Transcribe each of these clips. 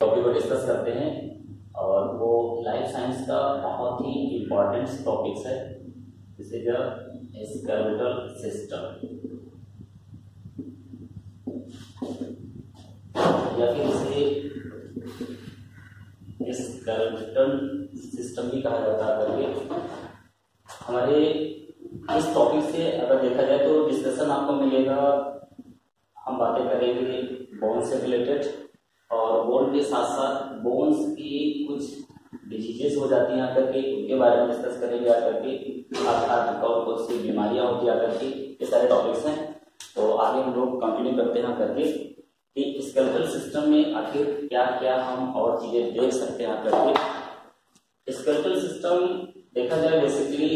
Topic को discuss करते हैं और वो लाइफ साइंस का बहुत ही इम्पोर्टेंट टॉपिक्स है। This is a skeletal system या फिर इसे स्केलेटल सिस्टम भी कहा जाता है करके। हमारे इस टॉपिक से अगर देखा जाए तो डिस्कशन आपको मिलेगा, हम बातें करेंगे बोन से रिलेटेड और बोन के साथ साथ बोन्स की कुछ डिजीजेस हो जाती हैं आकर के, उनके बारे में डिस्कस करेंगे आकर के। और बहुत सी बीमारियां होती आकर के, ये सारे टॉपिक्स हैं। तो आगे हम लोग कंटिन्यू करते हैं करके कि स्केलेटल सिस्टम में आखिर क्या क्या हम और चीजें देख सकते हैं आकर के। स्केलेटल सिस्टम देखा जाए बेसिकली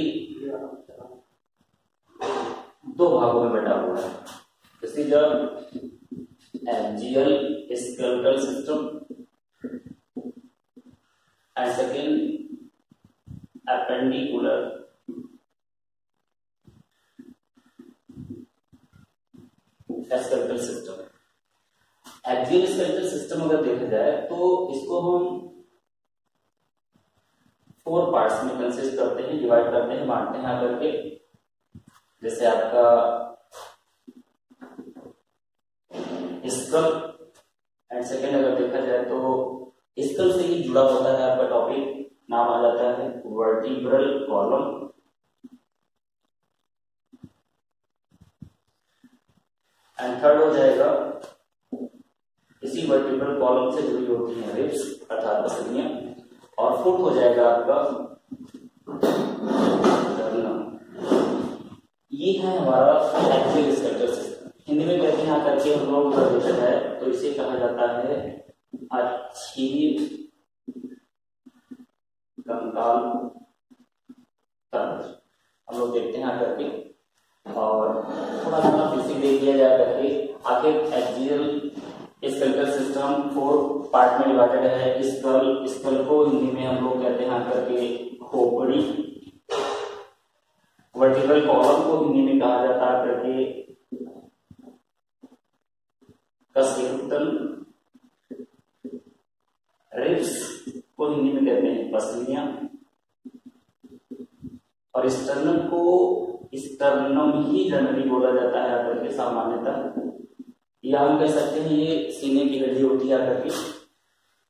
दो भागों में बटा हुआ है। This is axial skeletal system and second appendicular skeletal system। axial skeletal system अगर देखा जाए तो इसको हम 4 पार्ट्स में कंसिस्ट करते हैं, डिवाइड करते हैं, बांटते हैं आकर के। जैसे आपका स्कल एंड सेकेंड अगर देखा जाए तो स्कल से ही जुड़ा होता है आपका टॉपिक, नाम आ जाता है वर्टिब्रल कॉलम। एंड थर्ड हो जाएगा इसी वर्टिब्रल कॉलम से जुड़ी होती है रिब्स अर्थात पसलियां। और फोर्थ हो जाएगा आपका स्टर्नम। ये है हमारा एक्सियल स्केलेटल सिस्टम। हिंदी में कहते हैं आकर के हम लोग देखा जाए तो इसे कहा जाता है अक्षीय कंकाल तंत्र। हम लोग देखते हैं आकर के और थोड़ा सा बेसिक देख लिया जाए करके। आखिर एक्सियल स्केलेटल सिस्टम 4 पार्ट में डिवाइडेड है। स्कल को हिंदी में हम लोग कहते हैं आकर के खोपड़ी। वर्टिब्रल कॉलम को हिंदी में कहा जाता है करके कशेरुतल। रिब्स को हिंदी में कहते हैं पसलियां। और स्टर्नम को स्टर्नम ही जनरली बोला जाता है आकर के सामान्यतः, या हम कह सकते हैं ये सीने की हड्डी होती है आकर के।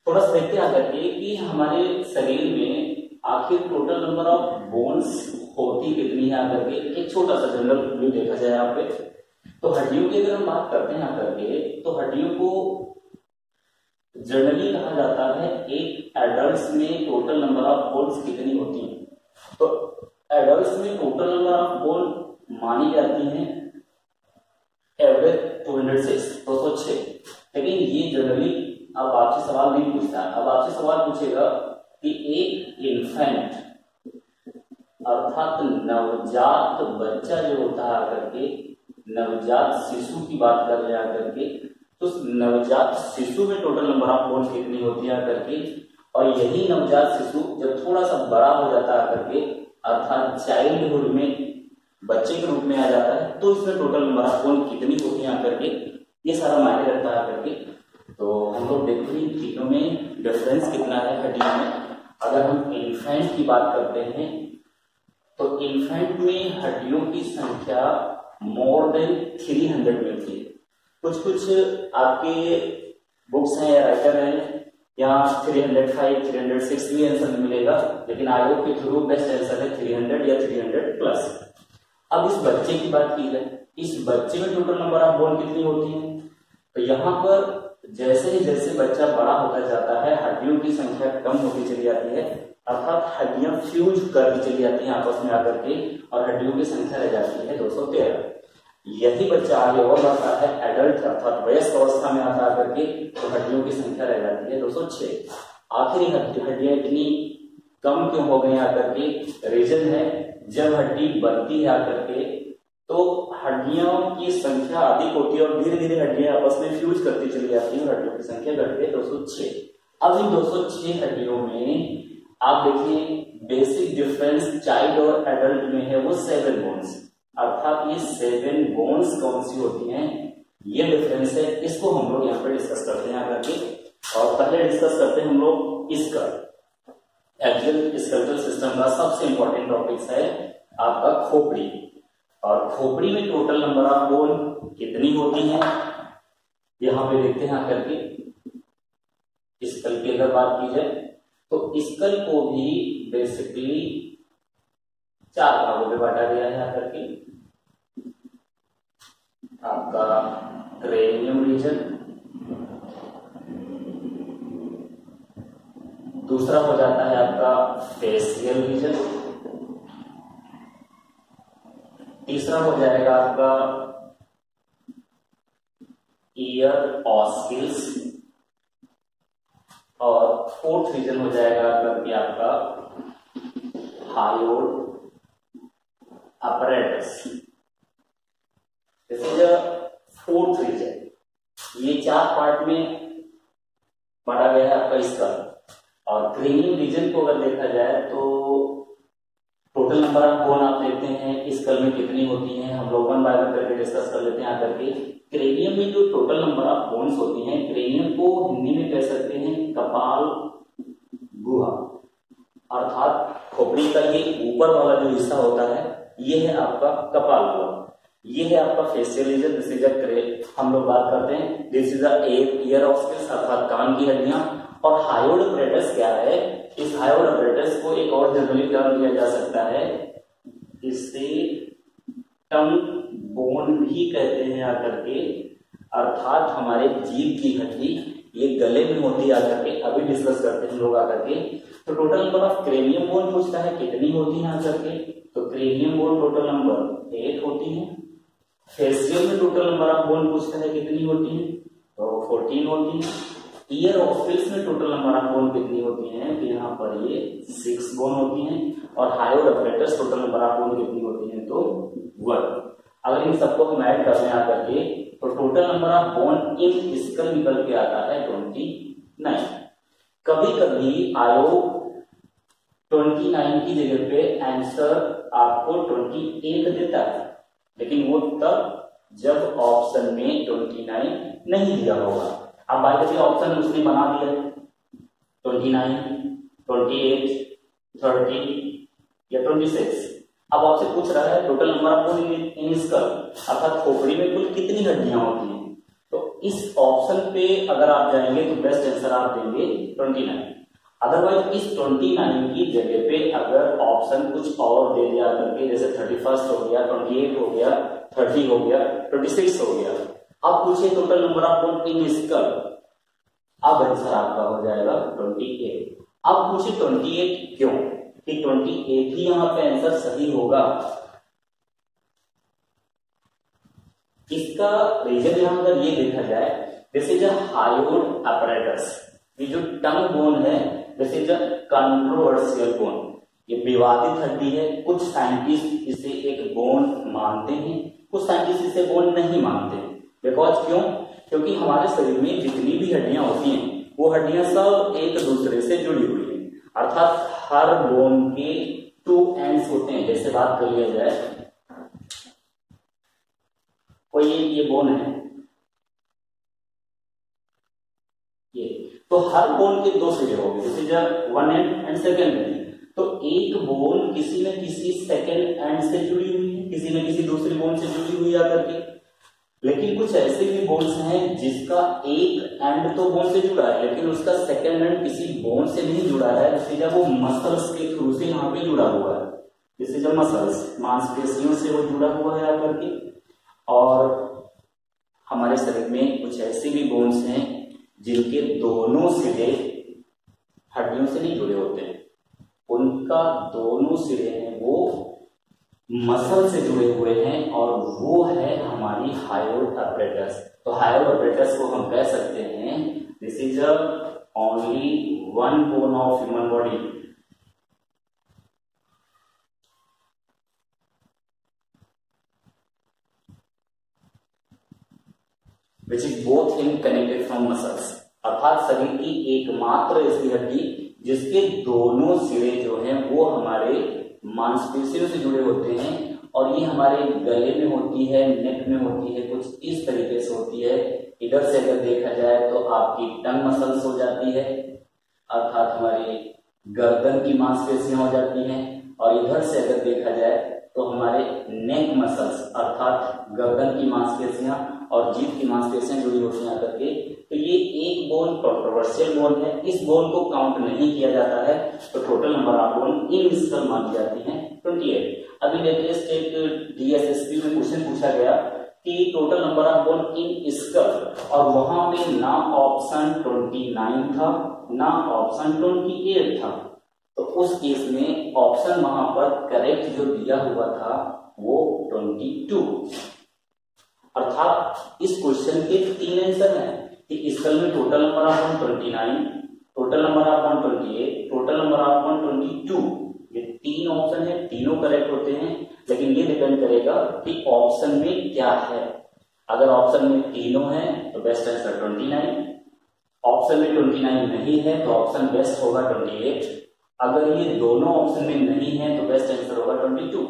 थोड़ा सा देखते हैं आकर के कि हमारे शरीर में आखिर टोटल नंबर ऑफ बोन्स होती कितनी है आकर के। एक छोटा सा जनरल व्यू देखा जाए यहाँ पे तो हड्डियों की अगर हम बात करते हैं आकर के तो हड्डियों को जनरली कहा जाता है एक एडल्ट्स में टोटल नंबर ऑफ बोन्स कितनी होती हैं। तो एडल्ट्स में टोटल नंबर ऑफ बोन मानी जाती हैं एवरेज 206। लेकिन ये जनरली अब आपसे सवाल नहीं पूछता। अब आपसे सवाल पूछेगा कि एक इन्फेंट अर्थात नवजात बच्चा जो होता है आकर के, नवजात शिशु की बात कर रहे हैं आकर के, तो नवजात शिशु में टोटल नंबर ऑफ बोन्स कितनी होती है आकर के। और यही नवजात शिशु जब थोड़ा सा बड़ा हो जाता है आकर के अर्थात चाइल्डहुड में बच्चे के रूप में आ जाता है तो इसमें टोटल नंबर ऑफ बोन कितनी होती है आकर के, ये सारा मायने रखता है आकर के। तो हम लोग देखते हैं तीनों में डिफरेंस कितना है हड्डियों में। अगर हम इन्फेंट की बात करते हैं तो इन्फेंट में हड्डियों की संख्या मोर देन 300 मिलती है। कुछ आपके बुक्स हैं या राइटर हैं यहाँ 305, 306 भी आंसर मिलेगा, लेकिन आयोग के थ्रू बेस्ट आंसर है 300 या 300 प्लस। अब इस बच्चे की बात की जाए, इस बच्चे में टोटल नंबर ऑफ बोन कितनी होती है। तो यहाँ पर जैसे ही जैसे बच्चा बड़ा होता जाता है हड्डियों की संख्या कम होती चली जाती है, अर्थात हड्डियां फ्यूज करती चली जाती हैं आपस में आकर के और हड्डियों की संख्या रह जाती है 213। यही बच्चा आगे और बढ़ता है, एडल्ट अर्थात वयस्क अवस्था में आता करके तो हड्डियों की संख्या रह जाती है 206। आखिरी हड्डियां इतनी कम क्यों हो गई आकर के, रीजन है जब हड्डी बनती है आकर के तो हड्डियों की संख्या अधिक होती है और धीरे धीरे हड्डियां आपस में फ्यूज करती चली जाती है और हड्डियों की संख्या घट गई 206। अब इन 206 हड्डियों में आप देखिए बेसिक डिफरेंस चाइल्ड और एडल्ट में है वो 7 बोन्स, अर्थात ये 7 बोन्स कौन सी होती हैं, ये डिफरेंस है। इसको हम लोग यहाँ पे डिस्कस करते हैं आकर के। और पहले डिस्कस करते हैं हम लोग स्कल। एक्सियल स्केलेटल सिस्टम का सबसे इंपॉर्टेंट टॉपिक है आपका खोपड़ी। और खोपड़ी में टोटल नंबर ऑफ बोन कितनी होती है, यहां पे देखते हैं आकर के। स्कल की अगर बात की जाए तो स्कल को भी बेसिकली 4 भागों में बांटा गया है आकर के। आपका क्रेनियम रीजन, दूसरा हो जाता है आपका फेशियल रीजन, तीसरा हो जाएगा आपका ईयर ऑस्किल्स, और फोर्थ रीजन हो जाएगा आपका hyoid apparatus। This is a fourth region. ये 4 पार्ट में बांटा गया है आपका स्कल। और क्रेनियम रीजन को अगर देखा जाए तो टोटल नंबर ऑफ बोन आप देखते हैं स्कल में कितनी होती हैं, हम लोग 1 बाय 1 करके डिस्कस कर लेते हैं आकर के। क्रेनियम में जो टोटल नंबर ऑफ बोन्स होती हैं, क्रेनियम को हिंदी में कह सकते हैं कपाल गुहा, अर्थात खोपड़ी का ये ऊपर वाला जो हिस्सा होता है ये है आपका कपाल गुहा। ये है आपका facial region, this is a हम लोग बात करते हैं this is a ear ossicles अर्थात कान की हड्डियां। और हायोड apparatus क्या है, इस हायोड apparatus को एक और जनरली टर्म दिया जा सकता है, इसे टंग बोन भी कहते हैं आकर के, अर्थात हमारे जीभ की हड्डी ये गले में होती है आकर के। अभी डिस्कस करते हैं लोग आकर के। तो total number of cranium bone पूछता है कितनी होती है आकर के, तो क्रेनियम बोन टोटल नंबर 8 होती है। फेशियल में टोटल नंबर ऑफ बोन पूछता है कितनी होती है, तो 14 होती है। ईयर ऑस्किल्स में टोटल नंबर ऑफ बोन कितनी होती है, तो यहाँ पर ये 6 बोन होती हैं। और hyoid apparatus total number of bone कितनी होती है, तो 1। अगर इन सबको हम ऐड कर लें आकर के तो total number of bone in school निकल के आता है 29। कभी कभी आयोग 29 की जगह पे आंसर आपको 28 देता है, लेकिन वो तब जब ऑप्शन में 29 नहीं दिया होगा। अब बात करिए ऑप्शन उसने बना दिया 29, 28, 30 या 26। अब आपसे पूछ रहा है total number of bone in school अर्थात खोपड़ी में कुल कितनी हड्डियां होती हैं, तो इस ऑप्शन पे अगर आप जाएंगे तो बेस्ट आंसर आप देंगे 29। अदरवाइज इस 29 की जगह पे अगर ऑप्शन कुछ और दे दिया करके, जैसे 31 हो गया, 28 हो गया, 30 हो गया, 26 हो गया। अब पूछिए total number of bone in school, अब आंसर आपका हो जाएगा 28। अब पूछिए 28 क्यों, कि 28 ही यहां पे आंसर सही होगा। इसका रीजन यहां अगर ये देखा जाए, this is a hyoid apparatus। ये जो टंग बोन है this is a controversial bone, ये विवादित हड्डी है। कुछ साइंटिस्ट इसे एक बोन मानते हैं, कुछ साइंटिस्ट इसे बोन नहीं मानते। बिकॉज क्यों, क्योंकि हमारे शरीर में जितनी भी हड्डियां होती हैं वो हड्डियां सब एक दूसरे से जुड़ी हुई हैं, अर्थात हर बोन के 2 एंड्स होते हैं। जैसे बात कर लिया जाए कोई ये बोन है, ये तो हर बोन के 2 सिरे हो गए, this is 1 and and second and. तो एक बोन किसी न किसी सेकेंड एंड से जुड़ी हुई है, किसी न किसी दूसरी बोन से जुड़ी हुई आकर के। लेकिन कुछ ऐसे भी बोन्स हैं जिसका एक एंड तो बोन से जुड़ा है लेकिन उसका सेकेंड एंड किसी बोन से नहीं जुड़ा है, जैसे जब वो मसल्स के थ्रू से यहाँ पे जुड़ा हुआ है, जैसे जब मसल्स मांसपेशियों से वो जुड़ा हुआ है आकर के। और हमारे शरीर में कुछ ऐसे भी बोन्स हैं जिनके दोनों सिरे हड्डियों से नहीं जुड़े होते हैं, उनका दोनों सिरे हैं वो मसल से जुड़े हुए हैं, और वो है हमारी हायोड apparatus। तो हायोड apparatus को हम कह सकते हैं this is a only 1 bone of human body. Which is both in connected from muscles, अर्थात शरीर की एकमात्र ऐसी हड्डी जिसके दोनों सिरे जो हैं वो हमारे मांसपेशियों से जुड़े होते हैं, और ये हमारे गले में होती है, नेक में होती है, कुछ इस तरीके से होती है। इधर से अगर देखा जाए तो आपकी टंग मसल्स हो जाती है, अर्थात हमारी गर्दन की मांसपेशियां हो जाती हैं, और इधर से अगर देखा जाए तो हमारे नेक मसल्स अर्थात गर्दन की मांसपेशियां और जीभ की मांसपेशियां जुड़ी होती हैं आकर के। तो ये एक बोन कंट्रोवर्शियल बोन है, इस बोन को काउंट नहीं किया जाता है, तो total number of bone in school मानी जाती है 28। अभी लेटेस्ट एक DSSP में क्वेश्चन पूछा गया कि total number of bone in school, और वहां पे ना ऑप्शन 29 था ना ऑप्शन 28 था, तो उस केस में ऑप्शन वहां पर करेक्ट जो दिया हुआ था वो 22। अर्थात इस क्वेश्चन के 3 आंसर हैं कि स्कल में total number of bone 29, total number of bone 28, total number of bone 22। ये 3 ऑप्शन है, तीनों करेक्ट होते हैं, लेकिन ये डिपेंड करेगा कि ऑप्शन में क्या है। अगर ऑप्शन में तीनों है तो बेस्ट आंसर 29, ऑप्शन में 29 नहीं है तो ऑप्शन बेस्ट होगा 28, अगर ये दोनों ऑप्शन में नहीं है तो बेस्ट आंसर होगा 22।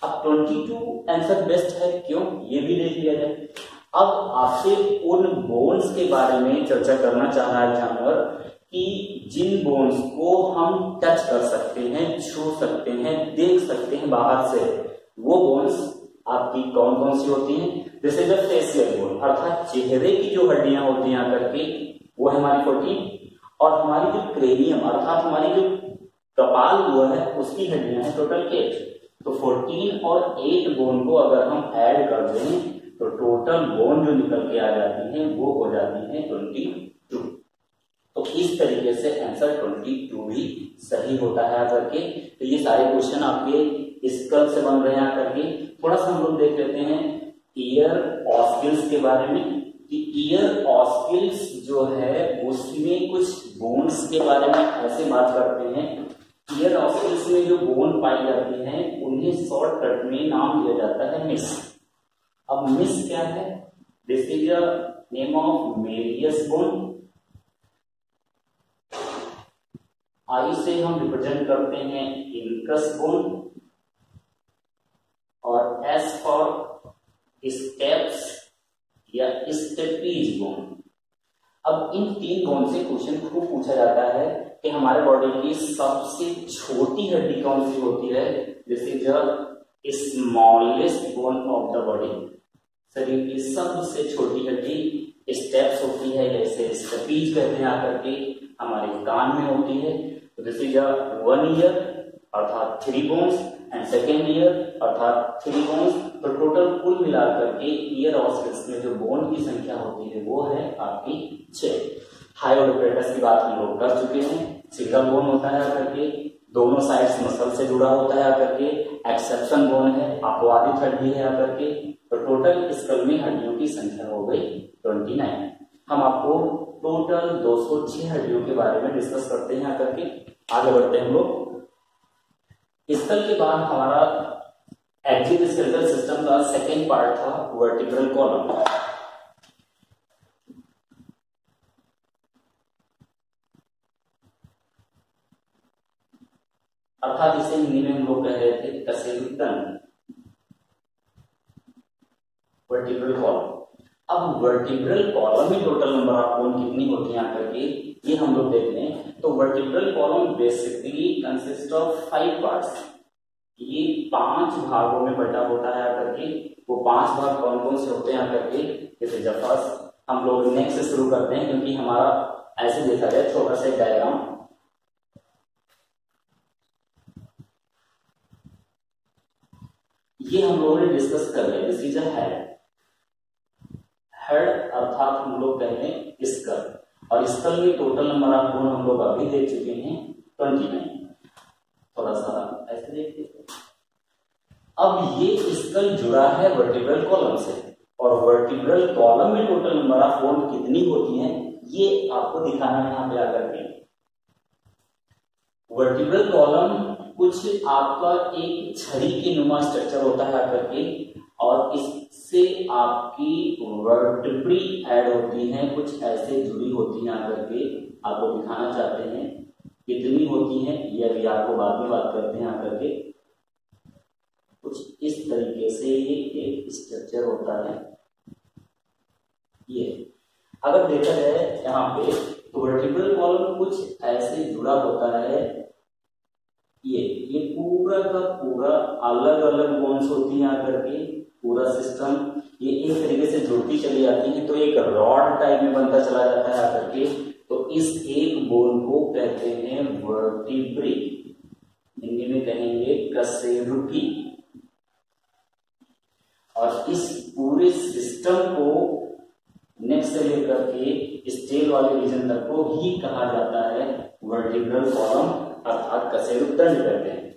अब 22 आंसर बेस्ट है क्यों, ये भी देख लिया जाए। अब आपसे उन बोन्स के बारे में चर्चा करना चाह रहा है एग्जामिनर कि जिन बोन्स को हम टच कर सकते हैं, छू सकते हैं, देख सकते हैं बाहर से, वो बोन्स आपकी कौन कौन सी होती हैं। जैसे जब फेशियल बोन अर्थात चेहरे की जो हड्डियां होती हैं आकर के, वो है हमारी 14, और हमारी जो क्रेनियम अर्थात हमारी जो कपाल हुआ है उसकी हड्डियां हैं टोटल 8। तो 14 और 8 बोन को अगर हम ऐड कर दें तो टोटल बोन जो निकल के आ जाती है वो हो जाती है 22। तो इस तरीके से आंसर 22 भी सही होता है आकर के। तो ये सारे क्वेश्चन आपके स्कल से बन रहे हैं आकर के। थोड़ा सा हम लोग देख लेते हैं ईयर ऑस्किल्स के बारे में कि ईयर ऑस्किल्स जो है उसमें कुछ बोन्स के बारे में ऐसे बात करते हैं। ईयर ऑस्किल्स में जो बोन पाई जाती है उन्हें शॉर्टकट में नाम दिया जाता है मिस। अब मिस क्या है, this is the name of malleus bone. I से हम रिप्रेजेंट करते हैं इनकस बोन, और एस फॉर स्टेप्स या स्टेपीज बोन। अब इन 3 बोन से क्वेश्चन खूब पूछा जाता है कि हमारे बॉडी की सबसे छोटी हड्डी कौन सी होती है। This is the smallest bone of the body. शरीर की सबसे छोटी हड्डी स्टेप्स होती है, जैसे स्टेपीज कहते हैं आकर के, हमारे कान में होती है। तो दिस इज 1 ईयर अर्थात 3 बोन्स एंड सेकेंड ईयर अर्थात 3 बोन्स। तो टोटल कुल मिलाकर के ईयर ऑस्किल्स में जो बोन की संख्या होती है वो है आपकी 6। हायोडेपेटस की बात हम लोग कर चुके हैं, सिंगल बोन होता है आकर के, दोनों साइड्स मसल से जुड़ा होता है आकर के, एक्सेप्शन बोन है, अपवादित हड्डी है आकर के। तो टोटल स्कल में हड्डियों की संख्या हो गई 29। हम आपको टोटल 206 हड्डियों के बारे में डिस्कस करते हैं आकर के। आगे बढ़ते हैं हम लोग। स्कल के बाद हमारा एक्जियोस्केलेटल सिस्टम का सेकेंड पार्ट था वर्टिब्रल कॉलम। अर्थात इसे हिंदी में हम लोग कह रहे थे कशेरुकतंत्र, वर्टिब्रल कॉलम। अब वर्टिब्रल कॉलम में टोटल नंबर ऑफ बोन कितनी होती है आकर के, ये हम लोग देख लें। तो vertebral column basically consist of 5 parts. ये 5 भागों में बटा होता है आकर के। वो 5 भाग कौन कौन से होते हैं आकर के, जैसे जब फर्स्ट हम लोग नेक से शुरू करते हैं, क्योंकि हमारा ऐसे देखा जाए छोटा सा डायग्राम। ये हम लोगों ने डिस्कस कर लिया। This is a head. Head अर्थात हम लोग कहते हैं स्कल, और स्कल में टोटल नंबर ऑफ बोन हम लोग अभी देख चुके हैं 29। थोड़ा सा ऐसे देखते हैं। अब ये स्कल जुड़ा है वर्टिब्रल कॉलम से, और वर्टिब्रल कॉलम में टोटल नंबर ऑफ बोन कितनी होती है ये आपको दिखाना है यहाँ पे आकर के। वर्टिब्रल कॉलम कुछ आपका एक छड़ी के नुमा स्ट्रक्चर होता है आकर के, और इससे आपकी वर्टिब्री ऐड होती हैं, कुछ ऐसे जुड़ी होती हैं आकर के। आपको दिखाना चाहते हैं कितनी होती हैं, ये अभी आपको बाद में बात करते हैं आकर के। कुछ इस तरीके से ये एक स्ट्रक्चर होता है। ये अगर देखा जाए यहाँ पे तो वर्टिब्रल कॉलम कुछ ऐसे जुड़ा होता है, ये पूरा का पूरा अलग अलग बोन्स होती हैं आकर के, पूरा सिस्टम ये एक तरीके से जुड़ती चली जाती है, तो एक रॉड टाइप में बनता चला जाता है आकर के। तो इस एक बोन को कहते हैं वर्टिब्रे, हिंदी में कहेंगे कशेरुकी। और इस पूरे सिस्टम को नेक से लेकर के स्टेल वाले रीजन तक को ही कहा जाता है वर्टिब्रल कॉलम अर्थात कशेरुकदंड कहते हैं।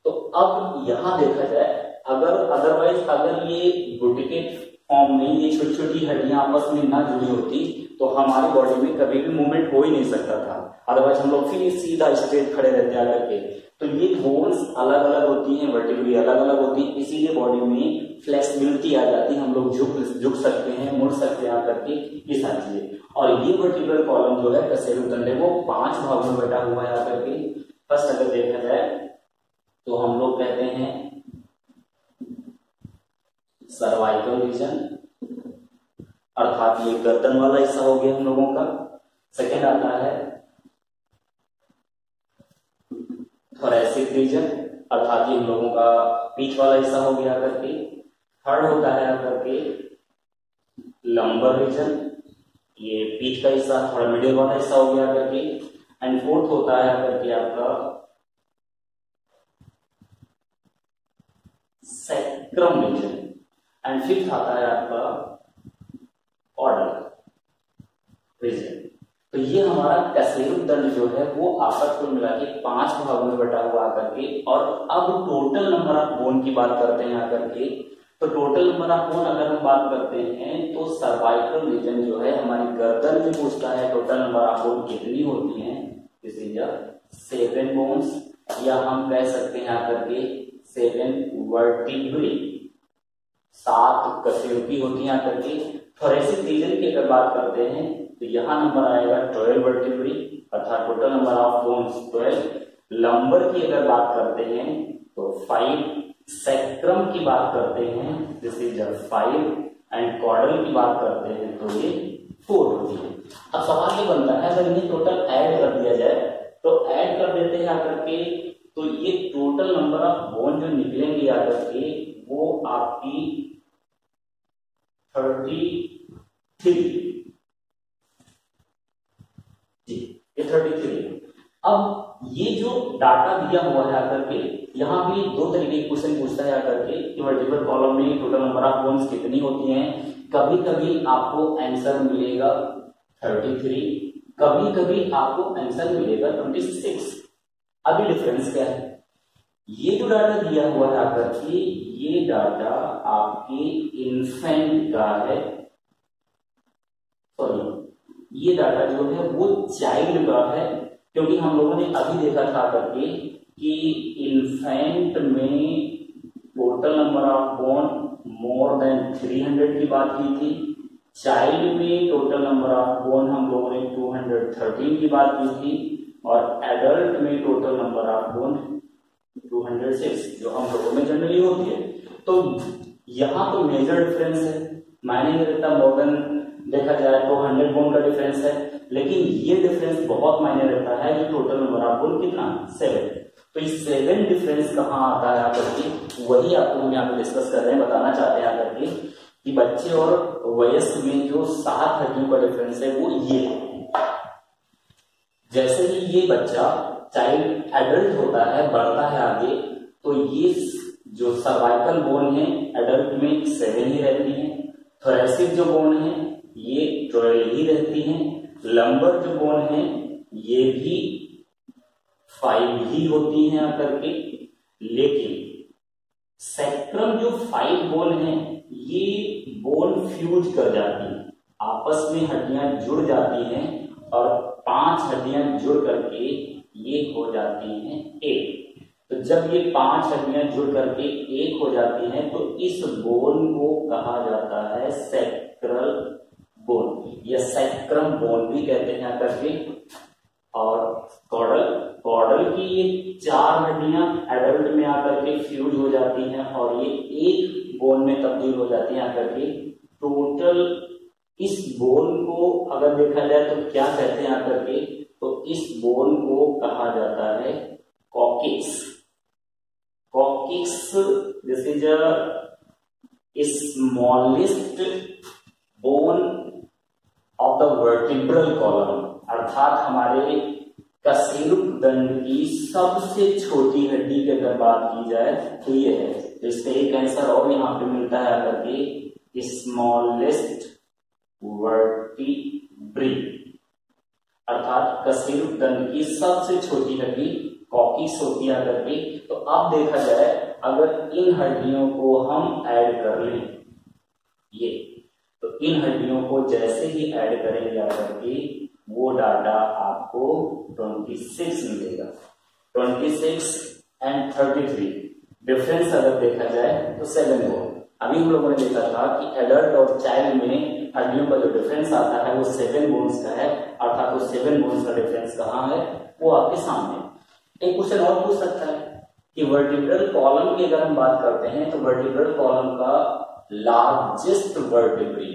तो अब यहां देखा जाए अदरवाइज अगर ये गुटिके फॉर्म में ये छोटी छोटी हड्डियां आपस में ना जुड़ी होती तो हमारी बॉडी में कभी भी मूवमेंट हो ही नहीं सकता था, अदरवाइज हम लोग फिर सीधा स्ट्रेट खड़े रहते आकर के। तो ये बोन्स अलग अलग होती हैं, वर्टिब्रे अलग अलग होती है, इसीलिए बॉडी में फ्लेक्सिबिलिटी आ जाती है, हम लोग झुक सकते हैं, मुड़ सकते हैं आकर के, ये सारी चीजें। और ये वर्टिब्रल कॉलम जो है कशेरुकदंड है वो 5 भागों में बटा हुआ है आकर के। फर्स्ट अगर देखा जाए तो हम लोग कहते हैं सर्वाइकल रीजन, अर्थात ये गर्दन वाला हिस्सा हो गया हम लोगों का। सेकेंड आता है थोरैसिक रीजन, अर्थात ये हम लोगों का पीठ वाला हिस्सा हो गया करके। थर्ड होता है करके लंबर रीजन, ये पीठ का हिस्सा थोड़ा मिडिल वाला हिस्सा हो गया करके। एंड फोर्थ होता है करके आपका सैक्रम रीजन। एंड फिफ्थ आता है आपका ऑर्डर रीजन। तो ये हमारा कशेरुकदंड जो है वो आपस को मिला के 5 भागों में बटा हुआ आकर के। और अब टोटल नंबर ऑफ बोन की बात करते हैं आकर के। तो टोटल नंबर ऑफ बोन अगर हम बात करते हैं तो सर्वाइकल रीजन जो है हमारी गर्दन में पूछता है टोटल नंबर ऑफ बोन कितनी होती हैं, दिस इज 7 बोन्स, या हम कह सकते हैं आकर के 7 वर्टिब्रे, 7 कशेरुकी होती हैं आकर के। थोरैसिक रीजन की अगर बात करते हैं तो यहाँ नंबर आएगा 12 वर्टिब्रे, अर्थात total number of bones 12। Lumbar की अगर बात करते हैं तो 5, सैक्रम की बात करते हैं दिस इज 5, एंड कॉर्डल की बात करते हैं तो ये 4 होती है। अब सवाल ये बनता है अगर इन्हें टोटल ऐड कर दिया जाए तो ऐड कर देते हैं आकर के, तो ये टोटल नंबर ऑफ बोन जो निकलेंगे आकर के वो आपकी 33 जी, ये 33। अब ये जो डाटा दिया हुआ है आकर के, यहाँ भी 2 तरीके के क्वेश्चन पूछता है आकर के कि वर्टिब्रल कॉलम में टोटल नंबर ऑफ बोन्स कितनी होती हैं। कभी कभी आपको आंसर मिलेगा 33, कभी कभी आपको आंसर मिलेगा 26। अभी डिफरेंस क्या है, ये जो डाटा दिया हुआ है आकर के ये डाटा आपके इन्फेंट का है, सॉरी ये डाटा जो है वो चाइल्ड का है, क्योंकि हम लोगों ने अभी देखा था करके कि इन्फेंट में total number of bone more than 300 की बात की थी, चाइल्ड में टोटल नंबर ऑफ बोन हम लोगों ने 213 की बात की थी, और एडल्ट में टोटल नंबर ऑफ बोन 206 जो हम लोगों में जनरली होती है। तो यहाँ तो मेजर डिफरेंस है, मायने नहीं रखता मोर देन देखा जाए तो 100 बोन का डिफरेंस है, लेकिन ये डिफरेंस बहुत मायने रखता है कि टोटल नंबर ऑफ बोन कितना 7। तो ये 7 डिफरेंस कहाँ आता है आकर के, वही आपको हम यहाँ पे डिस्कस कर रहे हैं, बताना चाहते हैं आकर के कि बच्चे और वयस्क में जो 7 हड्डियों का डिफरेंस है वो ये है। जैसे ही ये बच्चा चाइल्ड एडल्ट होता है, बढ़ता है आगे, तो ये जो सर्वाइकल बोन है एडल्ट में 7 ही रहती है, थोरैसिक जो बोन है ये 12 ही रहती हैं, लंबर जो बोन है ये भी 5 ही होती हैं आकर के। लेकिन सैक्रम जो 5 बोन है ये बोन फ्यूज कर जाती है, आपस में हड्डियां जुड़ जाती हैं और 5 हड्डियां जुड़ करके ये हो जाती हैं 1। तो जब ये 5 हड्डियां जुड़ करके 1 हो जाती हैं तो इस बोन को कहा जाता है सैक्रल बोन या सैक्रम बोन भी कहते हैं आकर के। और कॉर्डल की ये 4 हड्डियां एडल्ट में आकर के फ्यूज हो जाती हैं और ये एक बोन में तब्दील हो जाती हैं आकर के। टोटल इस बोन को अगर देखा जाए तो क्या कहते हैं आकर के, तो इस बोन को कहा जाता है coccyx. Coccyx this is a smallest bone of the vertebral column, अर्थात हमारे कशेरुकदंड की सबसे छोटी हड्डी की अगर बात की जाए तो ये है। तो इसका एक आंसर और यहाँ पे मिलता है आकर के स्मॉलेस्ट वर्टिब्री, अर्थात कशेरुकदंड की सबसे छोटी हड्डी कॉकिक्स होती है आकर के। तो अब देखा जाए अगर इन हड्डियों को हम ऐड कर लें ये, तो इन हड्डियों को जैसे ही ऐड करेंगे आकर के वो डाटा आपको 26 मिलेगा। 26 एंड 33 डिफरेंस अगर देखा जाए तो 7 बोन। अभी हम लोगों ने देखा था कि एडल्ट और चाइल्ड में हड्डियों का जो डिफरेंस आता है वो 7 बोन्स का है, अर्थात वो 7 बोन्स का डिफरेंस कहाँ है वो आपके सामने। एक क्वेश्चन और पूछ सकता है कि वर्टिब्रल कॉलम की अगर हम बात करते हैं तो वर्टिब्रल कॉलम का लार्जेस्ट वर्टिब्री,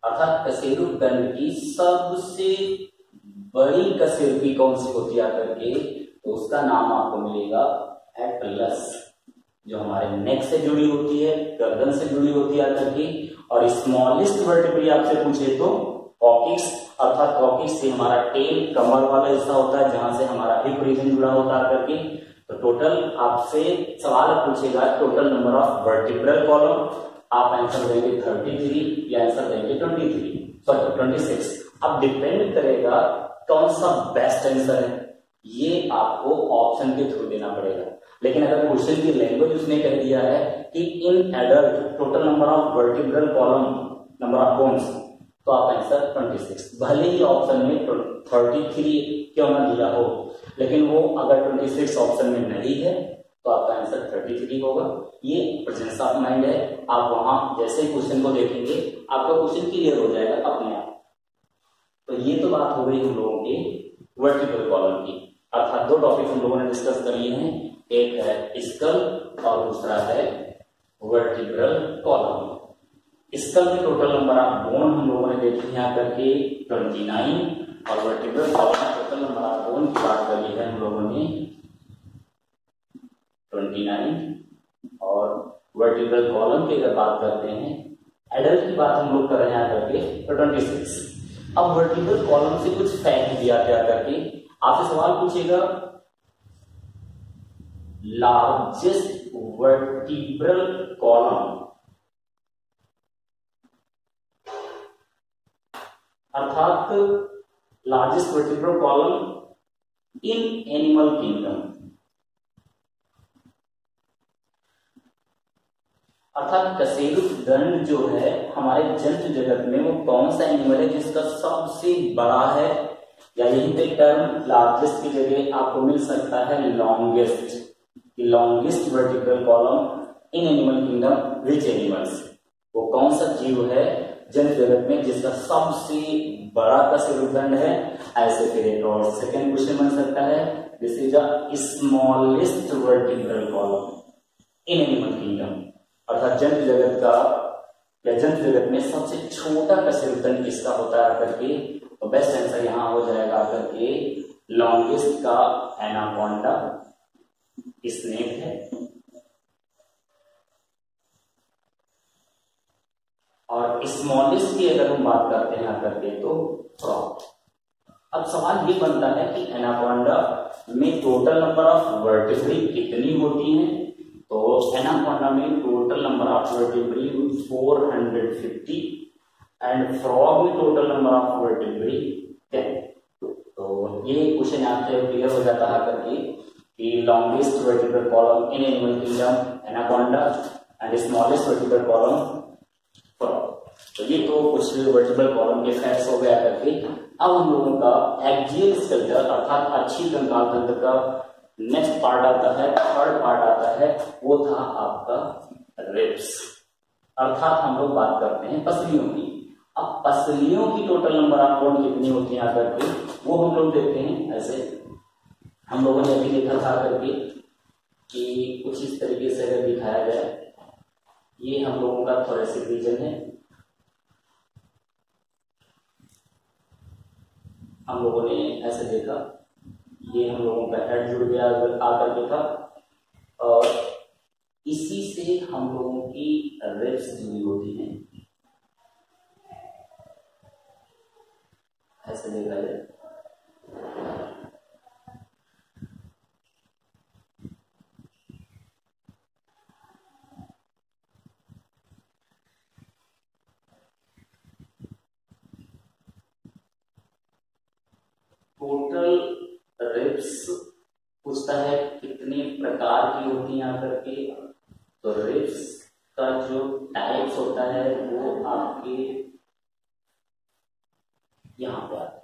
अर्थात कशेरुकदंड की सबसे बड़ी कशेरुकी कौन सी होती है आकर के, तो उसका नाम आपको मिलेगा एटलस, जो हमारे नेक से जुड़ी होती है, गर्दन से जुड़ी होती है आकर के। और स्मॉलेस्ट वर्टिब्री आपसे पूछे तो कॉकिक्स, अर्थात कॉकिक्स से हमारा टेल कमर वाला हिस्सा होता है जहां से हमारा हिप रीजन जुड़ा होता है आकर के। तो टोटल आपसे सवाल पूछेगा total number of vertebral column, आप आंसर देंगे 33 या आंसर देंगे 26। अब डिपेंड करेगा कौन सा बेस्ट आंसर है, ये आपको ऑप्शन के थ्रू देना पड़ेगा। लेकिन अगर क्वेश्चन की लैंग्वेज उसने कह दिया है कि in adult total number of vertebral column number of bones, तो आप आंसर 26, भले ही ऑप्शन में 33 क्यों ना दिया हो, लेकिन वो अगर 26 ऑप्शन में नहीं है तो आपका आंसर 33 होगा। ये प्रेजेंस ऑफ माइंड है, आप वहां जैसे क्वेश्चन को देखेंगे आपका क्वेश्चन क्लियर हो जाएगा अपने आप। तो ये तो बात हो गई हम लोगों के वर्टिब्रल कॉलम की, अर्थात दो टॉपिक हम लोगों ने डिस्कस कर लिए हैं, एक है स्कल और दूसरा है वर्टिब्रल कॉलम। स्कल में टोटल नंबर ऑफ बोन हम लोगों ने देखे यहाँ करके 29, और वर्टिब्रल कॉलम में टोटल नंबर ऑफ बोन की बात करी है हम लोगों ने 29। और वर्टिब्रल कॉलम की अगर बात करते हैं, एडल्ट की बात हम लोग कर रहे हैं करके तो 26। अब वर्टिब्रल कॉलम से कुछ फैक्ट दिया गया करके आपसे सवाल पूछेगा, लार्जेस्ट वर्टिब्रल कॉलम, अर्थात largest vertebral column in animal kingdom, अर्थात कशेरुकदंड जो है हमारे जंतु जगत में वो कौन सा एनिमल है जिसका सबसे बड़ा है, या यही पे टर्म लार्जेस्ट की जगह आपको मिल सकता है longest. Longest vertebral column in animal kingdom which animals, वो कौन सा जीव है जंतु जगत में जिसका सबसे बड़ा कशेरुकदंड है। ऐसे फिर एक और सेकेंड क्वेश्चन बन सकता है, this is a smallest vertebral column in animal kingdom, अर्थात जंतु जगत का या जंतु जगत में सबसे छोटा कशेरुकदंड किसका होता है करके, तो बेस्ट आंसर यहां हो जाएगा करके लॉन्गेस्ट का एनाकोंडा स्नेक है। और स्मॉलेस्ट की अगर हम बात करते हैं करके तो फ्रॉग। अब सवाल ये बनता है कि एनाकोंडा में टोटल नंबर ऑफ वर्टिब्री कितनी होती हैं, तो एनाकोंडा में total number of vertebrae 450 and frog में टोटल नंबर ऑफ वर्टिब्री 10। तो ये क्वेश्चन आपसे क्लियर हो जाता है करके कि longest vertebral column in animal kingdom anaconda and smallest vertebral column frog. तो ये तो कुछ वर्टिब्रल कॉलम के फैक्ट्स हो गया करके। अब हम लोगों का एक्सियल स्कल्पचर अर्थात अच्छी कंकाल तंत्र का नेक्स्ट पार्ट आता है, थर्ड पार्ट आता है, वो था आपका रिब्स, अर्थात हम लोग बात करते हैं पसलियों की। अब पसलियों की टोटल नंबर ऑफ बोन कितनी होती है आकर के वो हम लोग देखते हैं। ऐसे हम लोगों ने अभी देखा था करके कि कुछ इस तरीके से अगर दिखाया जाए, ये हम लोगों का थोरेसिक रीजन है। हम लोगों ने ऐसे देखा, ये हम लोगों का हेड जुड़ गया आकर के था, और इसी से हम लोगों की रिब्स जुड़ी होती हैं। ऐसे देखा जाए टोटल रिब्स पूछता है कितने प्रकार की होती हैं आकर के। तो रिब्स का जो टाइप्स होता है वो आपके यहाँ पे आता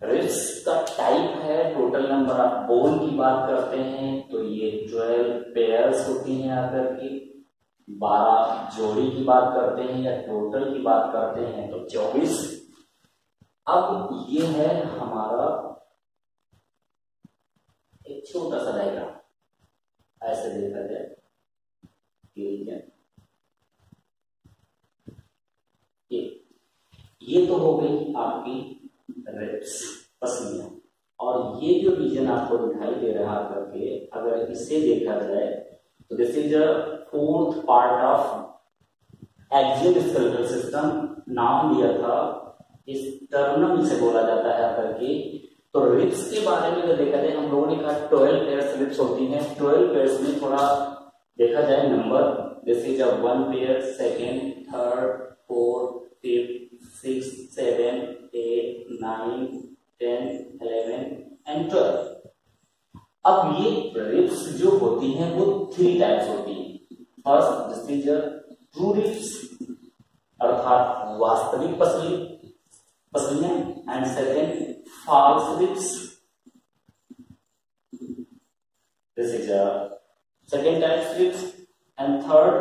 है। रिब्स का टाइप है, टोटल नंबर ऑफ बोन की बात करते हैं तो ये 12 पेयर्स होती हैं आकर के। 12 जोड़ी की बात करते हैं या टोटल की बात करते हैं तो 24। अब ये है हमारा एक छोटा सा डायग्राम, ऐसे देखा जाए ठीक है। ये तो हो गई आपकी रिब्स, पसलियां। और ये जो रीजन आपको दिखाई दे रहा करके, अगर इसे देखा जाए तो this is a fourth part of axial skeletal system. नाम दिया था स्टर्नम से बोला जाता है करके। तो रिब्स के बारे में अगर देखा जाए, हम लोगों ने कहा 12 पेयर्स रिब्स होती हैं। 12 पेयर्स में थोड़ा देखा जाए number, this is a 1 pair, second, third, fourth, fifth, 6, 7, 8, 9, 10, 11 and 12। अब ये रिब्स जो होती हैं वो 3 टाइप्स होती हैं। First this is a true ribs, अर्थात वास्तविक पसलियां, and second false ribs, this is a second type ribs, and third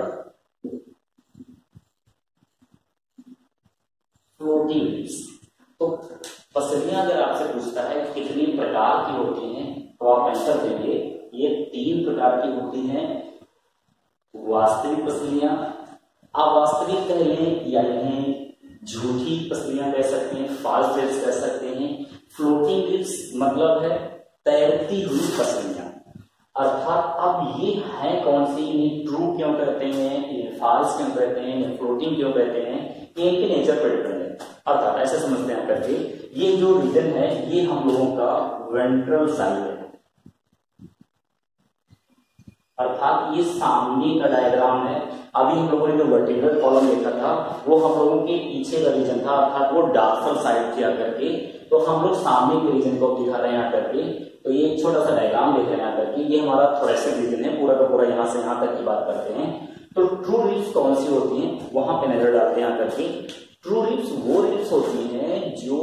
floating ribs। तो पसलियां अगर आपसे पूछता है कितनी प्रकार की होती हैं तो आप आंसर देंगे ये 3 प्रकार की होती हैं। वास्तविक पसलियां, अवास्तविक कह लें या इन्हें झूठी पसलियां कह सकते हैं, फॉल्स रिब्स कह सकते हैं। फ्लोटिंग रिब्स मतलब है तैरती हुई पसलियां। अर्थात अब ये है कौन सी, इन्हें ट्रू क्यों कहते हैं, इन्हें फॉल्स क्यों कहते हैं, इन्हें फ्लोटिंग क्यों कहते हैं, ये इनके नेचर पर डिपेंड है। अर्थात ऐसे समझते हैं करके, ये जो रीजन है ये हम लोगों का वेंट्रल साइड है। अर्थात ये सामने का डायग्राम है। अभी हम लोगों ने जो वर्टिब्रल कॉलम देखा था वो हम लोगों के पीछे का रीजन था, अर्थात वो डॉर्सल साइड किया करके। तो हम लोग सामने के रीजन को दिखा रहे हैं यहाँ करके। तो ये एक छोटा सा डायग्राम देख रहे हैं यहाँ करके, ये हमारा थोरेसिक रीजन है, पूरा का पूरा यहाँ से यहाँ तक की बात करते हैं। तो ट्रू रिब्स कौन सी होती हैं वहां पे नजर डालते हैं यहाँ करके। ट्रू रिब्स वो रिब्स होती हैं जो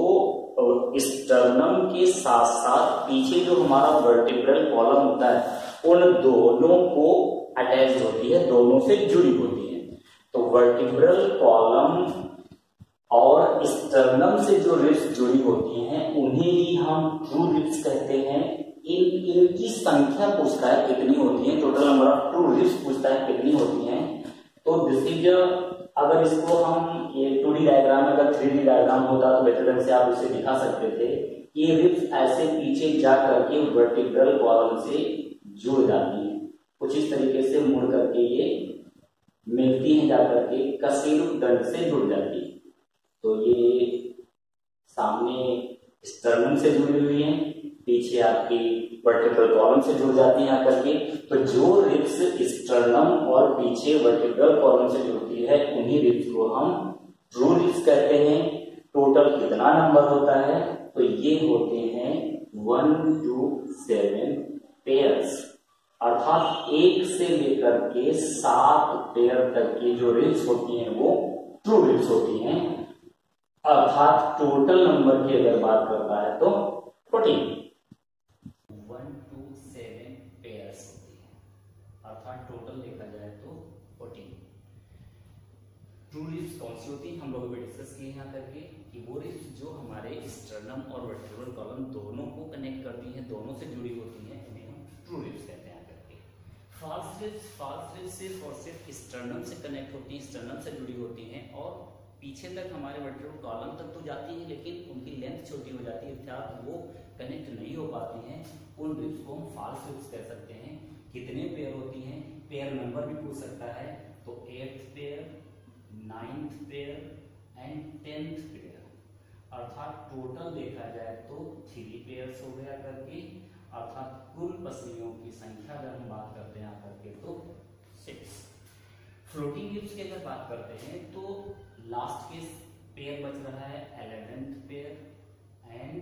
स्टर्नम के साथ साथ पीछे जो हमारा वर्टिब्रल कॉलम होता है उन दोनों को अटैच होती है, दोनों से जुड़ी होती है। तो वर्टिब्रल कॉलम और स्टर्नम से जो रिब्स जुड़ी होती हैं उन्हें ही हम ट्रू रिब्स कहते हैं। इनकी संख्या पूछता है कितनी होती है, total number of true ribs पूछता है कितनी होती हैं। तो दिस इज, अगर इसको हम ये 2D डायग्राम, अगर 3D डायग्राम होता तो बेहतर ढंग से आप इसे दिखा सकते थे। ये रिब्स ऐसे पीछे जा करके वर्टिब्रल कॉलम से जुड़ जाती हैं, कुछ इस तरीके से मुड़ करके ये मिलती हैं, जाकर के कशेरुक दंड से जुड़ जाती है। तो ये सामने स्टर्नम से जुड़ी हुई है, पीछे आपकी वर्टिब्रल कॉलम से जुड़ जाती है आकर के। तो जो रिब्स स्टर्नम और पीछे वर्टिब्रल कॉलम से जुड़ती है उन्हीं रिब्स को हम ट्रू रिब्स कहते हैं। टोटल कितना नंबर होता है तो ये होते हैं 1 to 7 पेयर्स, अर्थात 1 से लेकर के 7 पेयर तक की जो रिब्स होती हैं वो ट्रू रिब्स होती हैं। अर्थात टोटल नंबर की अगर बात करता है तो 14, 1 to 7 पेयर्स होती है, अर्थात टोटल देखा जाए तो 14। ट्रू रिब्स कौन सी होती है हम लोगों ने डिस्कस किए यहाँ करके कि वो रिब्स जो हमारे स्टर्नम और वर्टिब्रल कॉलम दोनों को कनेक्ट करती हैं, दोनों से जुड़ी होती हैं, इन्हें हम ट्रू रिब्स कहते हैं करके। फॉल्स रिब्स सिर्फ और सिर्फ स्टर्नम से कनेक्ट होती हैं, स्टर्नम से जुड़ी होती हैं और पीछे तक हमारे वर्टेब्रल कॉलम तक तो जाती है, लेकिन उनकी लेंथ छोटी हो जाती है, अर्थात वो कनेक्ट नहीं हो पाती हैं। उन रिब्स को हम फॉल्स रिब्स कह सकते हैं। कितने पेयर होती हैं, पेयर नंबर भी पूछ सकता है, तो 8th pair, 9th pair and 10th pair, अर्थात टोटल देखा जाए तो 3 पेयर्स हो गया करके, अर्थात कुल पसलियों की संख्या अगर हम बात करते हैं आकर के तो 6। फ्लोटिंग रिब्स की अगर बात करते हैं तो लास्ट के पेयर बच रहा है 11th pair and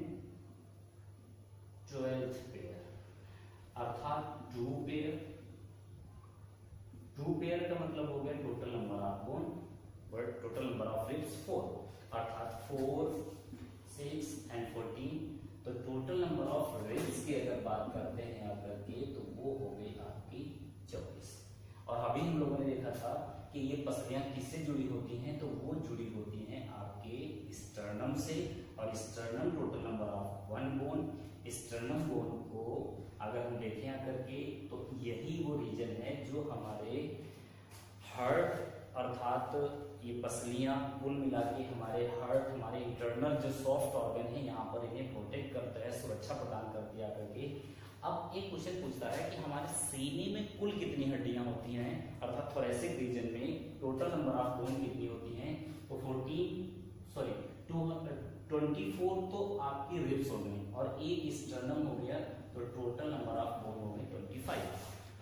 12th pair, अर्थात 2 पेयर। 2 पेयर का मतलब हो गया total number of bone, but total number of ribs 4, अर्थात 4, 6 एंड 14। तो टोटल नंबर ऑफ रिब्स की अगर बात करते हैं आकर के तो वो हो गई आपकी 24। और अभी हम लोगों ने देखा था कि ये पसलियां किससे जुड़ी होती हैं, तो वो जुड़ी होती हैं आपके स्टर्नम से, और sternum total number of 1 bone. Sternum bone को अगर हम देखें आकर के तो यही वो रीजन है जो हमारे हार्ट, अर्थात ये पसलियां कुल मिला के हमारे हार्ट, हमारे इंटरनल जो सॉफ्ट ऑर्गन है यहाँ पर इन्हें प्रोटेक्ट करता है, सुरक्षा प्रदान करती है करके। अब एक क्वेश्चन पूछता है कि हमारे सीने में कुल कितनी हड्डियां होती हैं, अर्थात थोरेसिक रीजन में टोटल नंबर ऑफ बोन कितनी होती हैं, तो 24 तो आपकी रिब्स हो गई और एक स्टर्नम हो गया, तो टोटल नंबर ऑफ बोन हो गए 25,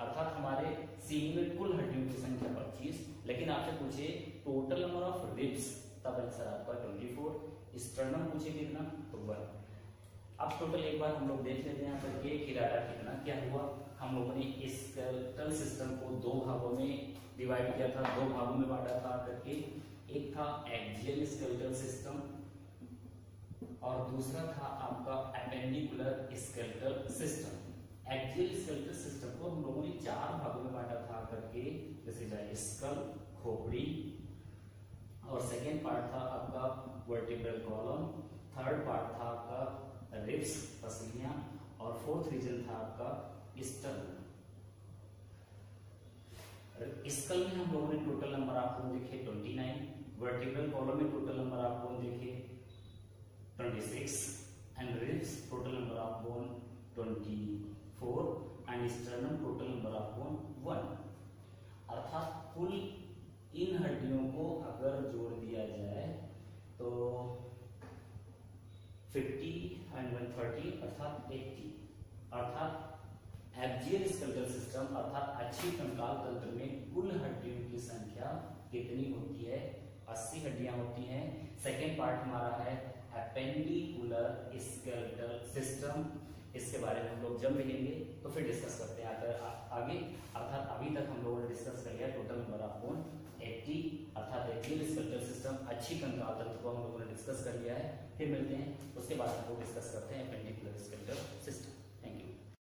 अर्थात हमारे सीने में कुल हड्डियों की संख्या 25। लेकिन आपसे पूछे टोटल नंबर ऑफ रिब्स, तब आंसर आपका 24। स्टर्नम पूछे कितना, तो 1। अब टोटल एक बार हम लोग देख लेते हैं यहाँ पर कि डाटा कितना क्या हुआ। हम लोगों ने स्केलेटल सिस्टम को 2 भागों में डिवाइड किया था, 2 भागों में बांटा था करके। एक था एक्सियल स्केलेटल सिस्टम और दूसरा था आपका appendicular skeletal system. Axial skeletal system को हम लोगों ने 4 भागों में बांटा था करके, जैसे स्कल, खोपड़ी, और सेकेंड पार्ट था आपका वर्टिब्रल कॉलम, थर्ड पार्ट था आपका रिब्स, पसलियां, और फोर्थ रीजन था आपका स्टर्नम। स्कल में हम लोगों ने टोटल नंबर ऑफ बोन देखे 29, वर्टिब्रल कॉलम में टोटल नंबर ऑफ बोन देखे 26 and ribs total number of bone 24 and sternum total number of bone 1। अर्थात कुल इन हड्डियों को अगर जोड़ दिया जाए तो 50 एंड 130 अर्थात 80, अर्थात एक्सियल स्केलेटल सिस्टम अर्थात अच्छी कंकाल तंत्र में कुल हड्डियों की संख्या कितनी होती है, 80 हड्डियां होती हैं। सेकेंड पार्ट हमारा है एपेंडिकुलर स्केलेटल सिस्टम, इसके बारे में हम लोग जब मिलेंगे तो फिर डिस्कस करते हैं आगे। अर्थात अभी तक हम लोगों ने डिस्कस कर लिया टोटल नंबर ऑफ बोन 80, अर्थात एक्सियल स्केलेटल सिस्टम अच्छी कंकाल तंत्र को हम लोगों ने डिस्कस कर लिया है। फिर मिलते हैं, उसके बाद हम लोग डिस्कस करते हैं एपेंडिकुलर स्केलेटल सिस्टम।